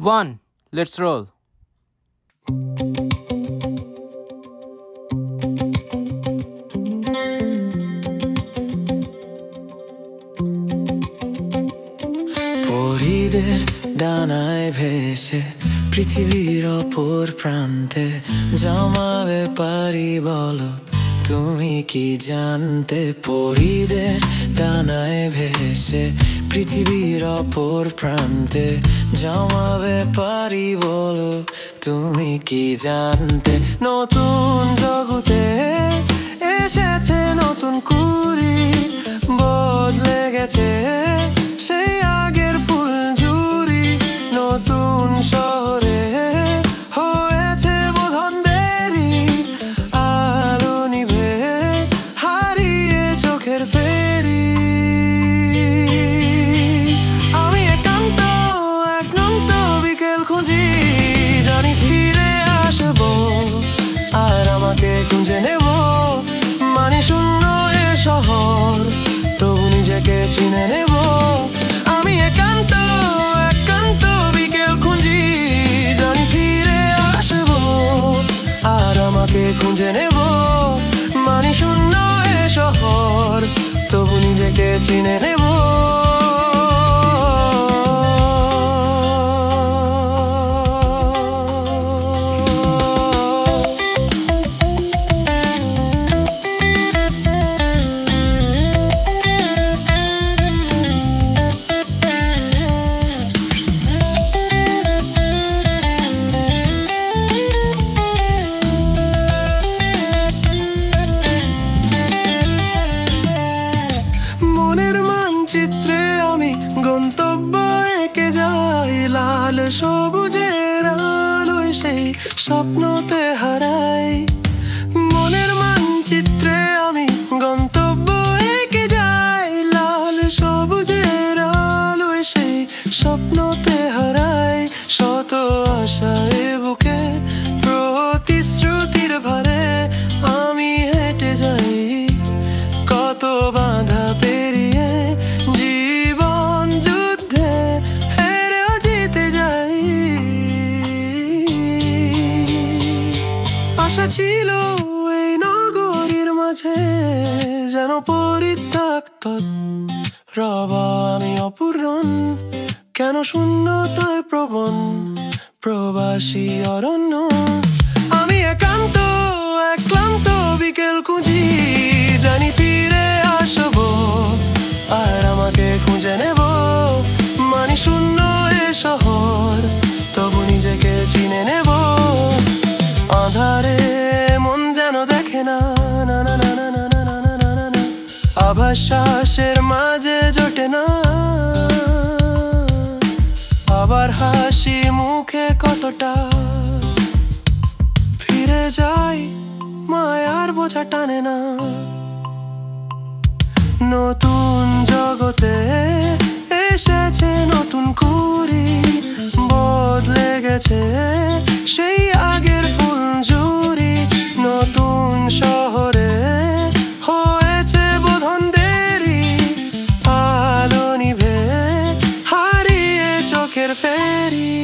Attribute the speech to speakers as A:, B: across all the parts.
A: One, let's roll.
B: পরিদের ডানায় ভেসে পৃথিবীর অপর প্রান্তে জমাবে পারি বলো তুমি কি জানতে? পরিদের ডানায় ভেসে পৃথিবীর অপর প্রান্তে জমাবে পারি বলো তুমি কি জানতে? নতুন জগতে এসেছে নতুন কুড়ি, বদলে গেছে সেই আগের ফুল ঝুরি। নতুন শহরে হয়েছে বোধন দেরি, আলো নিভে হারিয়ে চোখের ফেরি। আমি একান্ত বিকেল খুঁজি, জানি ফিরে আসবো আর আমাকে খুঁজে নেব। মানে শূন্য এ শহর, তবু নিজেকে চিনে নেব। আমি একান্ত বিকেল খুঁজি, জানি ফিরে আসবো আর আমাকে খুঁজে নেব। মানে শূন্য এ শহর, তবু নিজেকে চিনে নেব। চিত্রে আমি গন্তব্য এঁকে যাই, লাল সবুজের আলোয় সেই স্বপ্নতে হারাই। মনের মানচিত্রে আমি গন্তব্য এঁকে যাই, লাল সবুজের আলোয় সেই স্বপ্নতে হারাই। শত আশায় বুকে প্রতিশ্রুতির ভারে আমি হেঁটে যাই, কত বাধা পেরিয়ে জীবন যুদ্ধে হেরেও জিতে যাই। আশা ছিল এই নগরীর মাঝে যেন পরিত্যক্ত রব আমি অপূরণ, কেন শূন্যতায় প্রবণ প্রবাসী অরণ্য। আমি একান্ত বিকেল খুঁজি, জানি ফিরে আসবো আর আমাকে খুঁজে নেব। মানে শূন্য এ শহর, তবু নিজেকে চিনে নেব। আধারে মন যেন দেখে না, না না না না না না না না না না। আভাস শ্বাসের মাঝে জোটে না, আবার হাসি মুখে কতটা ফিরে যাই, মায়ার বোঝা টানে না। নতুন জগতে এসেছে নতুন কুড়ি, বদলে গেছে সেই আগের ফুল ঝুরি। নতুন শহরে হয়েছে বোধন দেরি, আলো নিভে হারিয়ে চোখের ফেরি।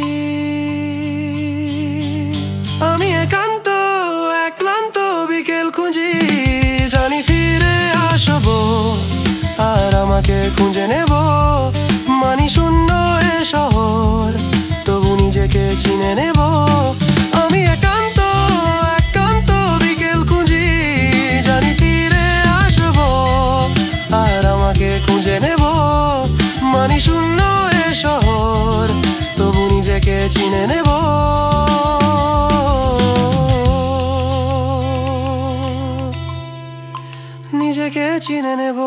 B: আমি একান্ত বিকেল খুঁজি, জানি ফিরে আসবো আর আমাকে খুঁজে নেব। মানি শূন্য এ শহর, তবু নিজেকে চিনে নেব। আমি একান্ত বিকেল খুঁজি, জানি ফিরে আসবো আর আমাকে খুঁজে নেব। মানি শূন্য এ শহর, তবু নিজেকে চিনে নেব। নিজেকে চিনে নেব।